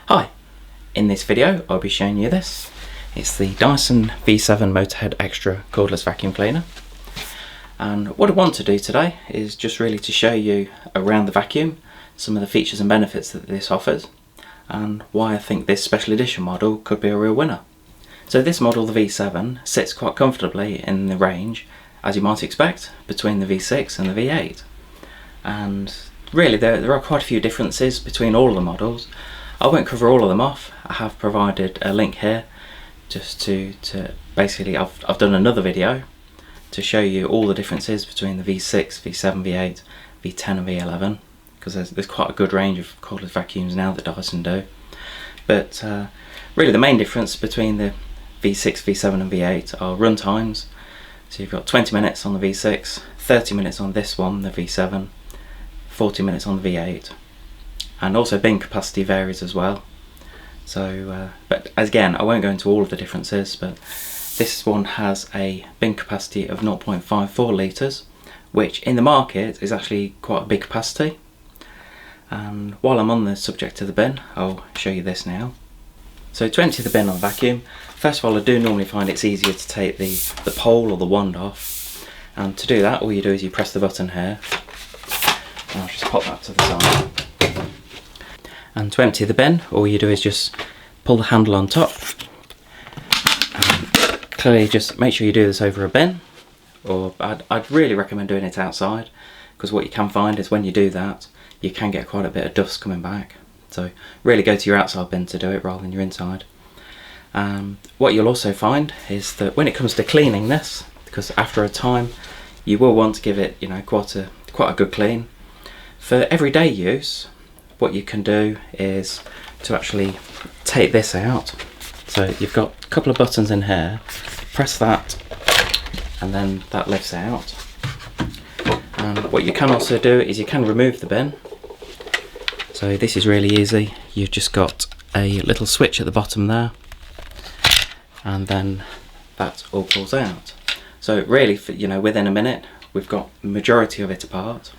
Hi, in this video I'll be showing you this. It's the Dyson V7 Motorhead Extra cordless vacuum cleaner, and what I want to do today is just really to show you around the vacuum some of the features and benefits that this offers and why I think this special edition model could be a real winner. So this model, the V7, sits quite comfortably in the range, as you might expect, between the V6 and the V8, and really there are quite a few differences between all of the models. I won't cover all of them off. I have provided a link here just to basically, I've done another video to show you all the differences between the V6, V7, V8, V10 and V11, because there's quite a good range of cordless vacuums now that Dyson do. But really the main difference between the V6, V7 and V8 are run times. So you've got 20 minutes on the V6, 30 minutes on this one, the V7, 40 minutes on the V8. And also bin capacity varies as well. So, but again, I won't go into all of the differences, but this one has a bin capacity of 0.54 litres, which in the market is actually quite a big capacity. And while I'm on the subject of the bin, I'll show you this now. So to empty the bin on vacuum, first of all I do normally find it's easier to take the pole or the wand off. And to do that, all you do is you press the button here. And I'll just pop that to the side. And to empty the bin, all you do is just pull the handle on top. And clearly just make sure you do this over a bin, or I'd really recommend doing it outside, because what you can find is when you do that, you can get quite a bit of dust coming back. So really go to your outside bin to do it rather than your inside. What you'll also find is that when it comes to cleaning this, because after a time you will want to give it, you know, quite a good clean. For everyday use, what you can do is to actually take this out. So you've got a couple of buttons in here, press that and then that lifts out. And what you can also do is you can remove the bin. So this is really easy. You've just got a little switch at the bottom there, and then that all pulls out. So really, you know, within a minute we've got the majority of it apart.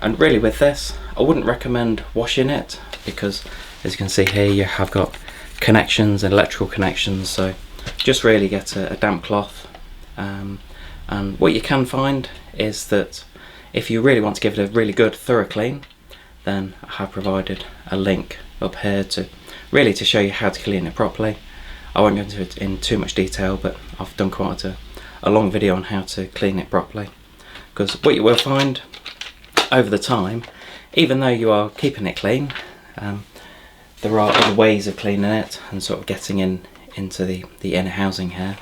And really with this, I wouldn't recommend washing it, because as you can see here you have got connections and electrical connections, so just really get a damp cloth. And what you can find is that if you really want to give it a really good thorough clean, then I have provided a link up here to really to show you how to clean it properly. I won't go into it in too much detail, but I've done quite a long video on how to clean it properly, because what you will find over the time, even though you are keeping it clean, there are other ways of cleaning it and sort of getting into the inner housing here.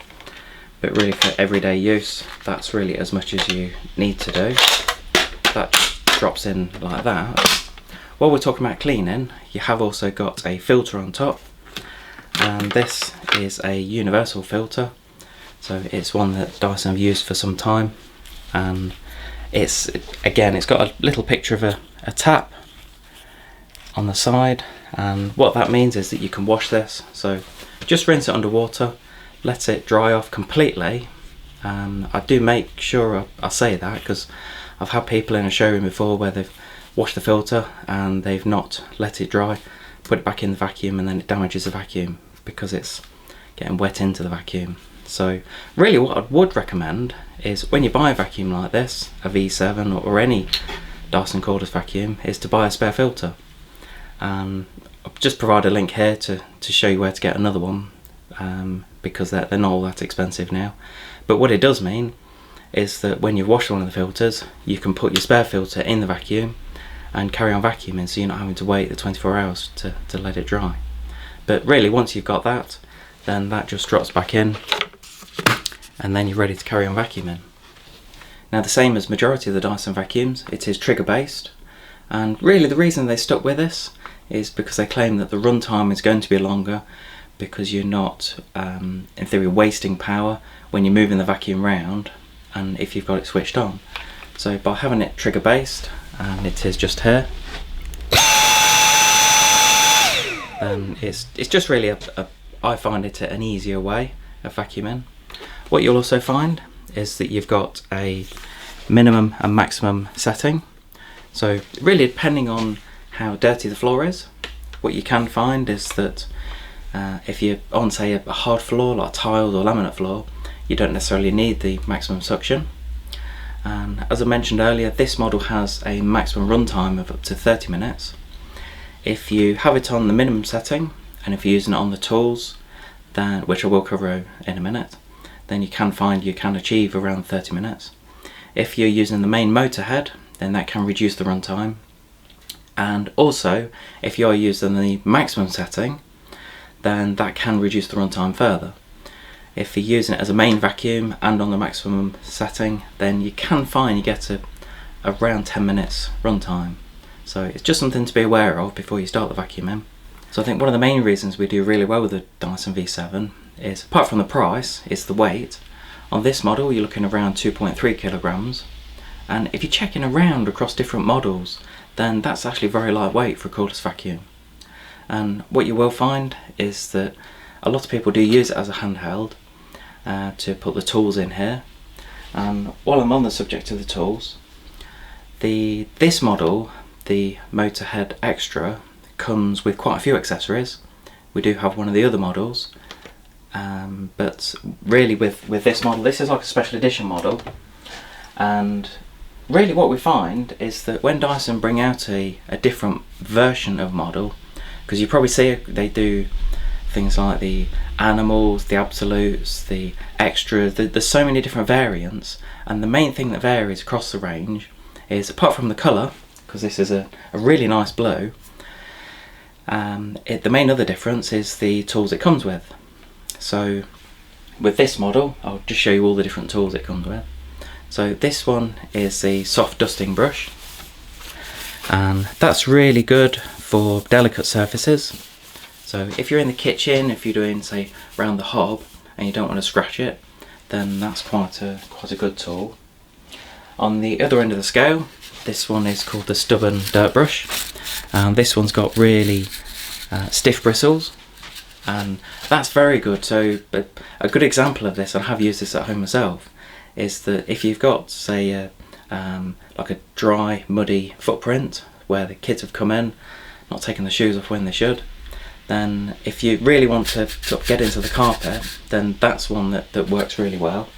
But really for everyday use, that's really as much as you need to do. That just drops in like that. While we're talking about cleaning, you have also got a filter on top, and this is a universal filter. So it's one that Dyson have used for some time, and it's got a little picture of a tap on the side, and what that means is that you can wash this. So just rinse it under water, let it dry off completely. I do make sure I say that, because I've had people in a showroom before where they've washed the filter and they've not let it dry, put it back in the vacuum, and then it damages the vacuum because it's getting wet into the vacuum. So really what I would recommend is when you buy a vacuum like this, a V7 or any Dyson cordless vacuum, is to buy a spare filter. I'll just provide a link here to show you where to get another one, because they're not all that expensive now. But what it does mean is that when you've washed one of the filters, you can put your spare filter in the vacuum and carry on vacuuming, so you're not having to wait the 24 hours to let it dry. But really once you've got that, then that just drops back in, and then you're ready to carry on vacuuming. Now, the same as majority of the Dyson vacuums, it is trigger based, and really the reason they stuck with this is because they claim that the run time is going to be longer, because you're not in theory wasting power when you're moving the vacuum round, and if you've got it switched on. So by having it trigger based, and it is just here, it's just really I find it an easier way of vacuuming. What you'll also find is that you've got a minimum and maximum setting. So really depending on how dirty the floor is, what you can find is that if you're on, say, a hard floor like tiled or laminate floor, you don't necessarily need the maximum suction. And as I mentioned earlier, this model has a maximum runtime of up to 30 minutes. If you have it on the minimum setting, and if you're using it on the tools, then, which I will cover in a minute, then you can find you can achieve around 30 minutes. If you're using the main motor head, then that can reduce the runtime. And also, if you're using the maximum setting, then that can reduce the runtime further. If you're using it as a main vacuum and on the maximum setting, then you can find you get around 10 minutes runtime. So it's just something to be aware of before you start the vacuuming. So I think one of the main reasons we do really well with the Dyson V7 is, apart from the price, is the weight. On this model you're looking around 2.3 kilograms, and if you're checking around across different models, then that's actually very lightweight for a cordless vacuum. And what you will find is that a lot of people do use it as a handheld to put the tools in here. And while I'm on the subject of the tools, this model, the Motorhead Extra, comes with quite a few accessories. We do have one of the other models, but really with this model, this is like a special edition model. And really what we find is that when Dyson bring out a different version of model, because you probably see they do things like the animals, the absolutes, the extras, there's so many different variants, and the main thing that varies across the range is, apart from the colour, because this is a really nice blue, the main other difference is the tools it comes with. So with this model, I'll just show you all the different tools it comes with. So this one is the soft dusting brush, and that's really good for delicate surfaces. So if you're in the kitchen, if you're doing, say, around the hob and you don't want to scratch it, then that's quite a good tool. On the other end of the scale, this one is called the stubborn dirt brush, and this one's got really stiff bristles, and that's very good. So a good example of this, I have used this at home myself, is that if you've got, say, like a dry, muddy footprint where the kids have come in, not taking the shoes off when they should, then if you really want to sort of get into the carpet, then that's one that works really well.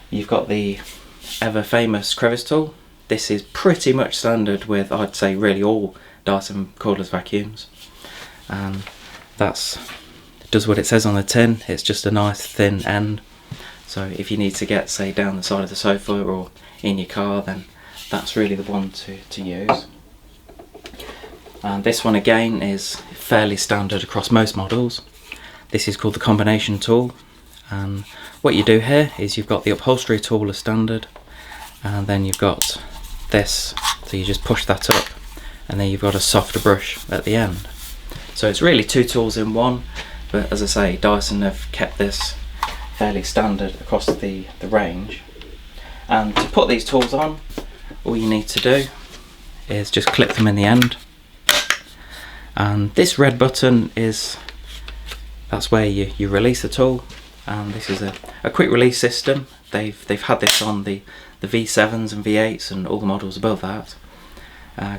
You've got the ever famous crevice tool. This is pretty much standard with, I'd say, really all Dyson cordless vacuums, and does what it says on the tin. It's just a nice thin end, so if you need to get, say, down the side of the sofa or in your car, then that's really the one to use. And this one again is fairly standard across most models. This is called the combination tool, and what you do here is you've got the upholstery tool as standard, and then you've got this, so you just push that up, and then you've got a softer brush at the end. So it's really two tools in one, but as I say, Dyson have kept this fairly standard across the range. And to put these tools on, all you need to do is just clip them in the end, and this red button that's where you release the tool, and this is a quick release system. They've had this on the V7s and V8s and all the models above that,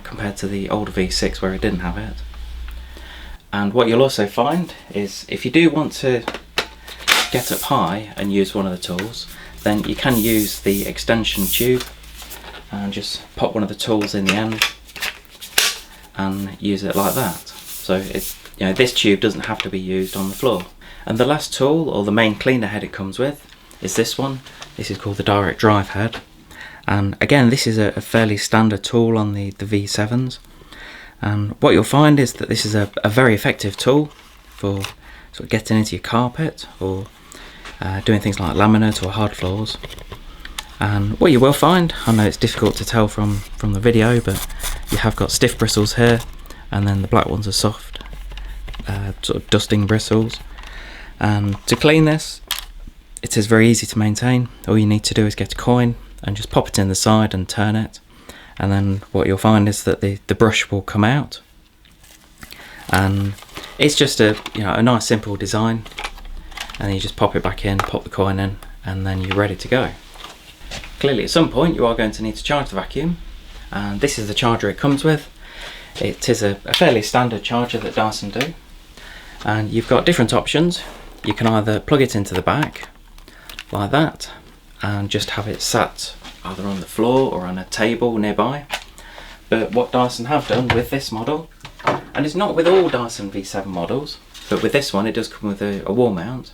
compared to the older V6 where it didn't have it. And what you'll also find is, if you do want to get up high and use one of the tools, then you can use the extension tube and just pop one of the tools in the end and use it like that. So this tube doesn't have to be used on the floor. And the last tool, or the main cleaner head it comes with, is this one. This is called the direct drive head, and again, this is a fairly standard tool on the V7s. And what you'll find is that this is a very effective tool for sort of getting into your carpet or doing things like laminate or hard floors. And what you will find, I know it's difficult to tell from the video, but you have got stiff bristles here, and then the black ones are soft sort of dusting bristles. And to clean this, it is very easy to maintain. All you need to do is get a coin and just pop it in the side and turn it, and then what you'll find is that the brush will come out, and it's just a nice simple design, and then you just pop it back in, pop the coin in, and then you're ready to go. Clearly at some point you are going to need to charge the vacuum, and this is the charger it comes with. It is a fairly standard charger that Dyson do, and you've got different options. You can either plug it into the back like that and just have it sat either on the floor or on a table nearby. But what Dyson have done with this model, and it's not with all Dyson V7 models, but with this one it does come with a wall mount.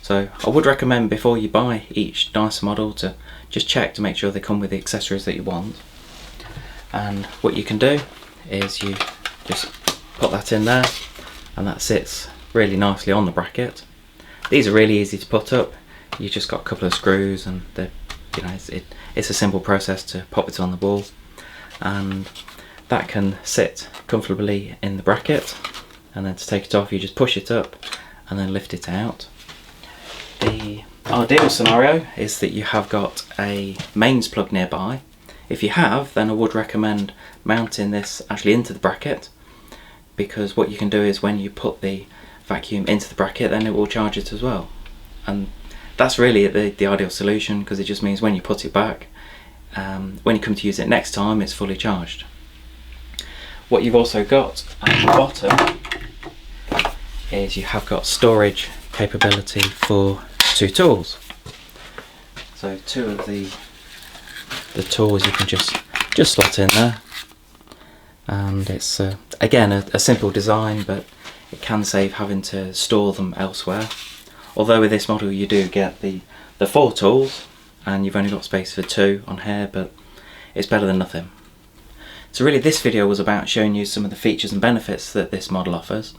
So I would recommend before you buy each Dyson model to just check to make sure they come with the accessories that you want. And what you can do is you just put that in there, and that sits really nicely on the bracket. These are really easy to put up. You just got a couple of screws, and it's a simple process to pop it on the wall, and that can sit comfortably in the bracket. And then to take it off, you just push it up and then lift it out. The ideal scenario is that you have got a mains plug nearby. If you have, then I would recommend mounting this actually into the bracket, because what you can do is when you put the vacuum into the bracket, then it will charge it as well. And that's really the ideal solution, because it just means when you put it back, when you come to use it next time, it's fully charged. What you've also got at the bottom is you have got storage capability for 2 tools. So 2 of the tools you can just slot in there, and it's again a simple design, but it can save having to store them elsewhere. Although with this model you do get the 4 tools, and you've only got space for 2 on here, but it's better than nothing. So really this video was about showing you some of the features and benefits that this model offers.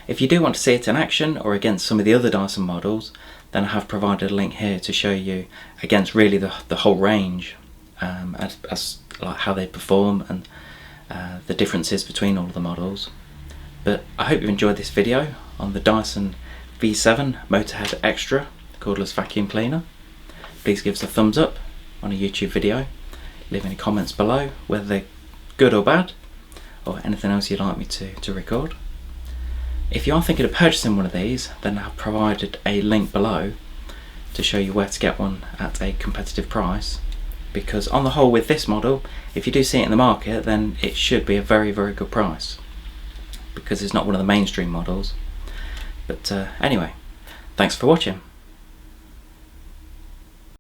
If you do want to see it in action or against some of the other Dyson models, then I have provided a link here to show you against really the whole range, as like how they perform and the differences between all the models. But I hope you enjoyed this video on the Dyson V7 Motorhead Extra cordless vacuum cleaner. Please give us a thumbs up on a YouTube video, leave any comments below whether they're good or bad, or anything else you'd like me to record. If you are thinking of purchasing one of these, then I've provided a link below to show you where to get one at a competitive price, because on the whole with this model, if you do see it in the market, then it should be a very good price, because it's not one of the mainstream models. But anyway, thanks for watching.